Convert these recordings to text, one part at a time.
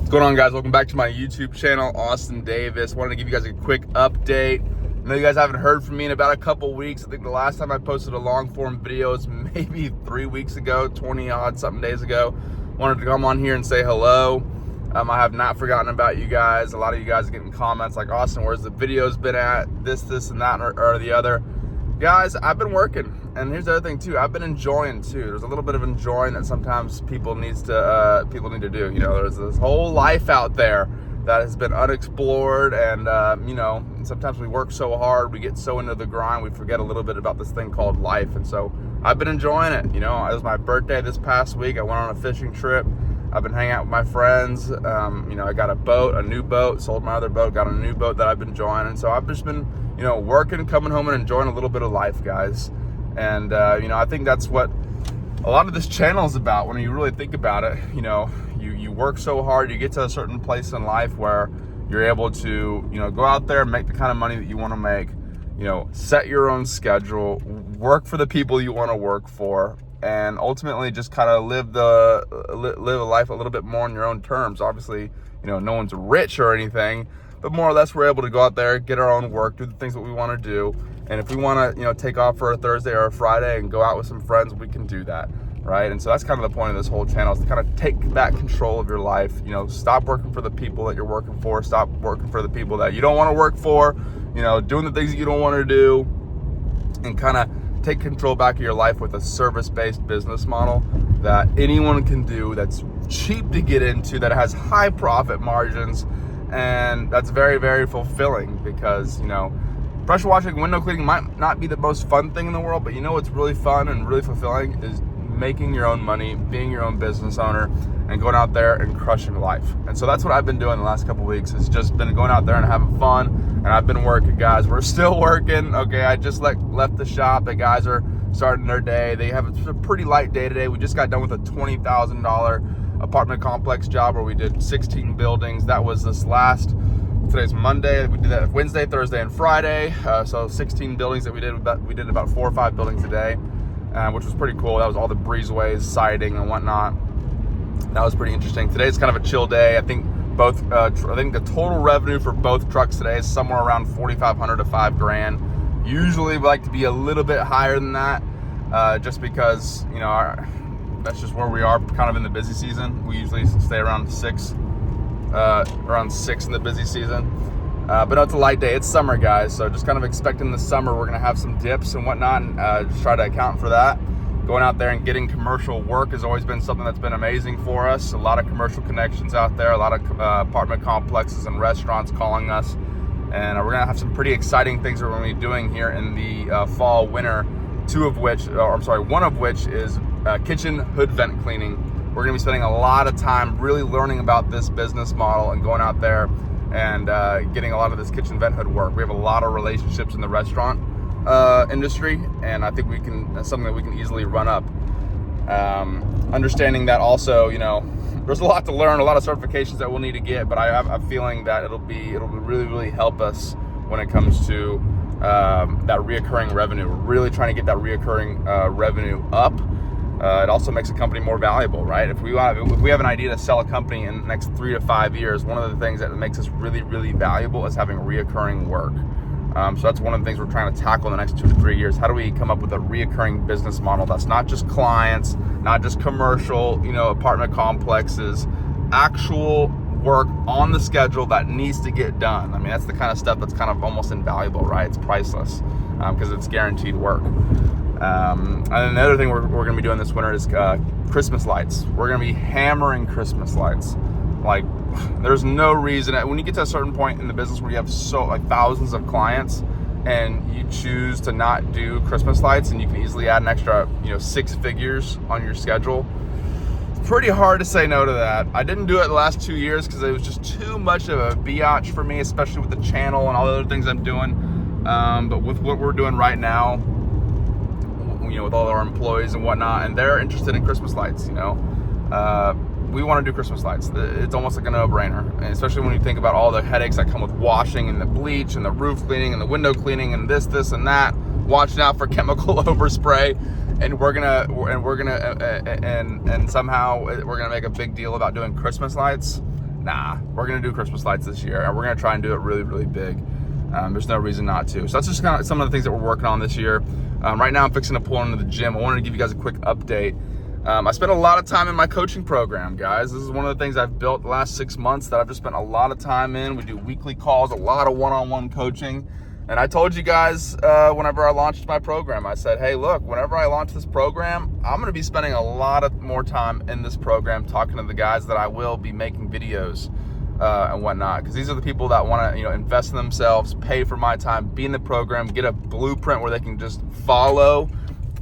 What's going on, guys? Welcome back to my YouTube channel, Austin Davis. Wanted to give you guys a quick update. I know you guys haven't heard from me in about a couple weeks. I think the last time I posted a long form video was maybe 3 weeks ago, 20 odd something days ago. Wanted to come on here and say hello. I have not forgotten about you guys. A lot of you guys are getting comments like, Austin, where's the videos been at? This, and that, or the other. Guys, I've been working, and here's the other thing too. I've been enjoying too. There's a little bit of enjoying that sometimes people need to do. You know, there's this whole life out there that has been unexplored, and you know, sometimes we work so hard, we get so into the grind, we forget a little bit about this thing called life. And so I've been enjoying it. You know, it was my birthday this past week. I went on a fishing trip. I've been hanging out with my friends. You know, I got a new boat, sold my other boat, got a new boat that I've been enjoying. And so I've just been, you know, working, coming home and enjoying a little bit of life, guys. And, you know, I think that's what a lot of this channel is about when you really think about it. You know, you work so hard, you get to a certain place in life where you're able to, you know, go out there and make the kind of money that you want to make, you know, set your own schedule, work for the people you want to work for, and ultimately just kind of live a life a little bit more on your own terms. Obviously, you know, no one's rich or anything, but more or less we're able to go out there, get our own work, do the things that we want to do. And if we want to, you know, take off for a Thursday or a Friday and go out with some friends, we can do that, right? And so that's kind of the point of this whole channel, is to kind of take back control of your life. You know, stop working for the people that you're working for, stop working for the people that you don't want to work for, you know, doing the things that you don't want to do, and kind of take control back of your life with a service-based business model that anyone can do, that's cheap to get into, that has high profit margins, and that's very, very fulfilling. Because, you know, pressure washing, window cleaning might not be the most fun thing in the world, but you know what's really fun and really fulfilling is making your own money, being your own business owner, and going out there and crushing life. And so that's what I've been doing the last couple weeks. It's just been going out there and having fun. And I've been working, guys. We're still working. Okay, I just left the shop. The guys are starting their day. They have a pretty light day today. We just got done with a $20,000 apartment complex job where we did 16 buildings. That was today's Monday. We did that Wednesday, Thursday, and Friday. So 16 buildings that we did. We did about 4 or 5 buildings a day, which was pretty cool. That was all the breezeways, siding, and whatnot. That was pretty interesting. Today's kind of a chill day. I think the total revenue for both trucks today is somewhere around $4,500 to $5,000. Usually we like to be a little bit higher than that, just because, you know, that's just where we are kind of in the busy season. We usually stay around 6 in the busy season. But no, it's a light day. It's summer, guys. So just kind of expecting the summer, we're going to have some dips and whatnot, and just try to account for that. Going out there and getting commercial work has always been something that's been amazing for us. A lot of commercial connections out there, a lot of apartment complexes and restaurants calling us. And we're gonna have some pretty exciting things that we're gonna be doing here in the fall, winter, one of which is kitchen hood vent cleaning. We're gonna be spending a lot of time really learning about this business model and going out there and getting a lot of this kitchen vent hood work. We have a lot of relationships in the restaurant industry, and I think that's something that we can easily run up. Understanding that also, you know, there's a lot to learn, a lot of certifications that we'll need to get, but I have a feeling that it'll really, really help us when it comes to that reoccurring revenue. We're really trying to get that reoccurring revenue up. It also makes a company more valuable, right? If we have an idea to sell a company in the next 3 to 5 years, one of the things that makes us really, really valuable is having reoccurring work. So that's one of the things we're trying to tackle in the next 2 to 3 years. How do we come up with a reoccurring business model that's not just clients, not just commercial, you know, apartment complexes, actual work on the schedule that needs to get done? I mean, that's the kind of stuff that's kind of almost invaluable, right? It's priceless because it's guaranteed work. And then the other thing we're going to be doing this winter is Christmas lights. We're going to be hammering Christmas lights. Like, there's no reason, when you get to a certain point in the business where you have thousands of clients and you choose to not do Christmas lights, and you can easily add an extra, you know, 6 figures on your schedule, it's pretty hard to say no to that. I didn't do it the last 2 years because it was just too much of a biatch for me, especially with the channel and all the other things I'm doing. But with what we're doing right now, you know, with all our employees and whatnot, and they're interested in Christmas lights, you know, we want to do Christmas lights. It's almost like a no-brainer, and especially when you think about all the headaches that come with washing and the bleach and the roof cleaning and the window cleaning and this and that, watching out for chemical overspray. And somehow we're gonna make a big deal about doing Christmas lights. Nah, we're gonna do Christmas lights this year, and we're gonna try and do it really, really big. There's no reason not to. So that's just kind of some of the things that we're working on this year. Right now I'm fixing to pull into the gym. I wanted to give you guys a quick update. I spent a lot of time in my coaching program, guys. This is one of the things I've built the last 6 months that I've just spent a lot of time in. We do weekly calls, a lot of one-on-one coaching. And I told you guys whenever I launched my program, I said, hey, look, whenever I launch this program, I'm gonna be spending a lot of more time in this program talking to the guys that I will be making videos and whatnot, because these are the people that want to, invest in themselves, pay for my time, be in the program, get a blueprint where they can just follow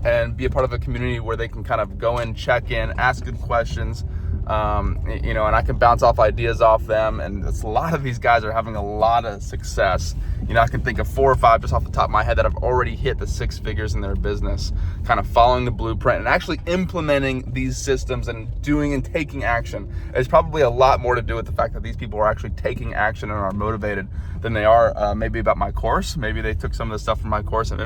and be a part of a community where they can kind of go in, check in, ask good questions, and I can bounce off ideas off them. And it's a lot of these guys are having a lot of success. I can think of 4 or 5 just off the top of my head that have already hit the 6 figures in their business, kind of following the blueprint and actually implementing these systems and doing and taking action. It's probably a lot more to do with the fact that these people are actually taking action and are motivated than they are maybe about my course. Maybe they took some of the stuff from my course and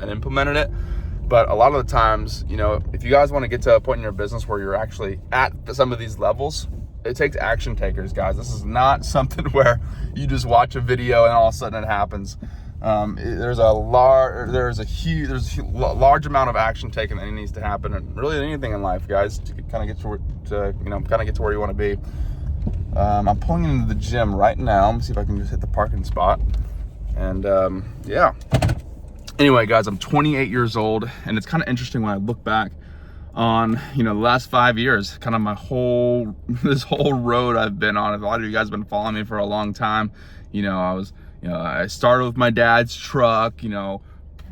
implemented it. But a lot of the times, if you guys want to get to a point in your business where you're actually at some of these levels, it takes action takers, guys. This is not something where you just watch a video and all of a sudden it happens. There's a large amount of action taken that needs to happen, and really anything in life, guys, to kind of get to where you want to be. I'm pulling into the gym right now. Let me see if I can just hit the parking spot. And yeah. Anyway, guys, I'm 28 years old, and it's kind of interesting when I look back on, the last 5 years, kind of this whole road I've been on. A lot of you guys have been following me for a long time. I started with my dad's truck,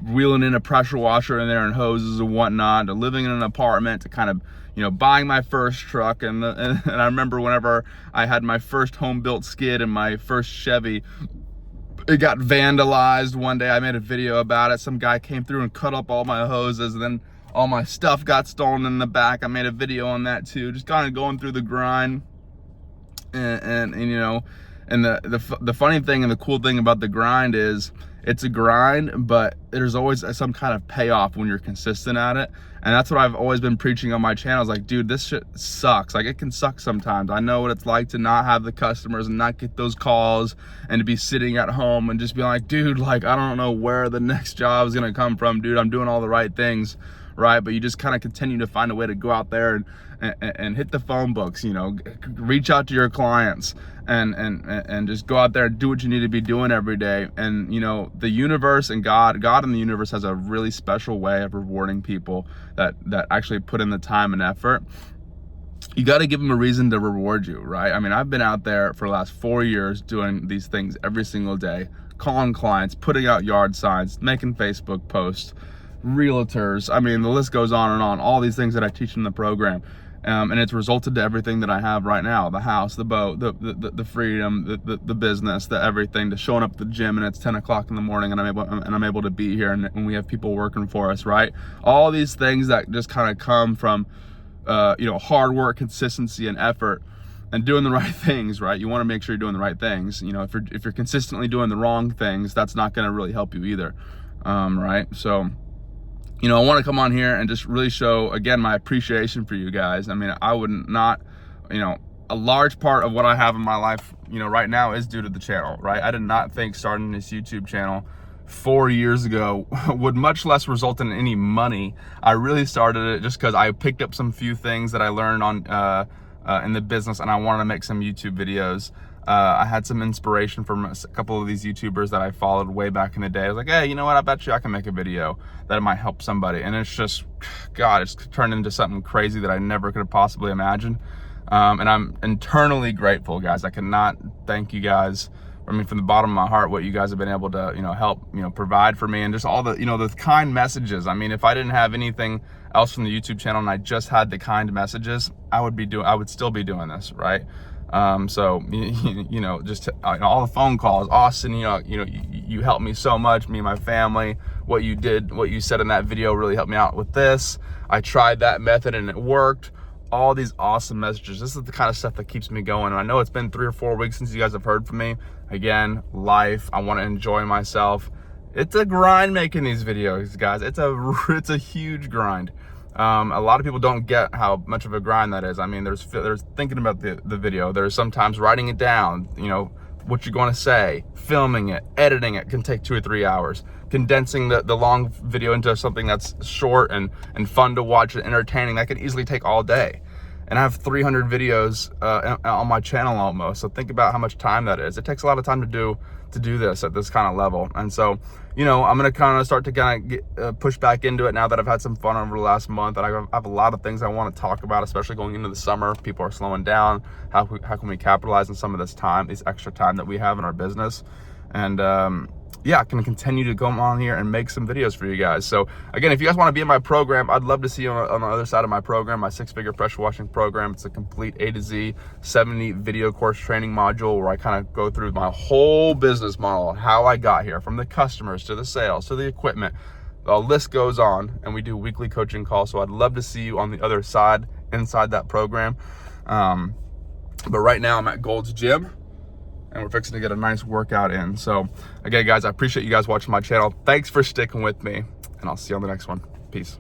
wheeling in a pressure washer in there and hoses and whatnot, to living in an apartment, to kind of, buying my first truck. And I remember whenever I had my first home built skid and my first Chevy, it got vandalized one day. I made a video about it. Some guy came through and cut up all my hoses, and then all my stuff got stolen in the back. I made a video on that too, just kind of going through the grind. And the funny thing and the cool thing about the grind is it's a grind, but there's always some kind of payoff when you're consistent at it. And that's what I've always been preaching on my channel. Is like, dude, this shit sucks. Like, it can suck sometimes. I know what it's like to not have the customers and not get those calls, and to be sitting at home and just be like, dude, like, I don't know where the next job is gonna come from, dude. I'm doing all the right things, right? But you just kind of continue to find a way to go out there and hit the phone books, reach out to your clients, and just go out there and do what you need to be doing every day. And the universe and God and the universe has a really special way of rewarding people that actually put in the time and effort. You got to give them a reason to reward you, right? I mean, I've been out there for the last 4 years doing these things every single day, calling clients, putting out yard signs, making Facebook posts, realtors. I mean, the list goes on and on, all these things that I teach in the program. And it's resulted to everything that I have right now: the house, the boat, the freedom, the business, the everything, to showing up at the gym and it's 10 o'clock in the morning and I'm able to be here, and we have people working for us, right? All these things that just kind of come from, hard work, consistency, and effort, and doing the right things, right? You want to make sure you're doing the right things. If you're consistently doing the wrong things, that's not going to really help you either, right? So, I want to come on here and just really show, again, my appreciation for you guys. I mean, I would not, a large part of what I have in my life, right now is due to the channel, right? I did not think starting this YouTube channel 4 years ago would much less result in any money. I really started it just because I picked up some few things that I learned on in the business, and I wanted to make some YouTube videos. I had some inspiration from a couple of these YouTubers that I followed way back in the day. I was like, hey, you know what? I bet you I can make a video that might help somebody. And it's just, God, it's turned into something crazy that I never could have possibly imagined. And I'm internally grateful, guys. I cannot thank you guys, from the bottom of my heart, what you guys have been able to, help, provide for me, and just all the, the kind messages. I mean, if I didn't have anything else from the YouTube channel and I just had the kind messages, I would still be doing this, right? So, just all the phone calls, Austin, you helped me so much, me and my family. What you said in that video really helped me out with this. I tried that method and it worked. All these awesome messages. This is the kind of stuff that keeps me going. And I know it's been 3 or 4 weeks since you guys have heard from me. Again, life, I want to enjoy myself. It's a grind making these videos, guys. It's a huge grind. A lot of people don't get how much of a grind that is. I mean, there's thinking about the video. There's sometimes writing it down, you know, what you're going to say, filming it, editing it can take 2 or 3 hours. Condensing the long video into something that's short and fun to watch and entertaining, that can easily take all day. And I have 300 videos on my channel almost. So think about how much time that is. It takes a lot of time to do this at this kind of level. And so, you know, I'm gonna kind of start to kind of push back into it now that I've had some fun over the last month. And I have a lot of things I want to talk about, especially going into the summer. People are slowing down. How can we capitalize on some of this time, this extra time that we have in our business? And yeah, I can continue to come on here and make some videos for you guys. So again, if you guys want to be in my program, I'd love to see you on the other side of my program, my 6-figure pressure washing program. It's a complete A to Z 70 video course training module where I kind of go through my whole business model, how I got here, from the customers to the sales to the equipment. The list goes on, and we do weekly coaching calls. So I'd love to see you on the other side, inside that program. But right now I'm at Gold's Gym, and we're fixing to get a nice workout in. So again, guys, I appreciate you guys watching my channel. Thanks for sticking with me, and I'll see you on the next one. Peace.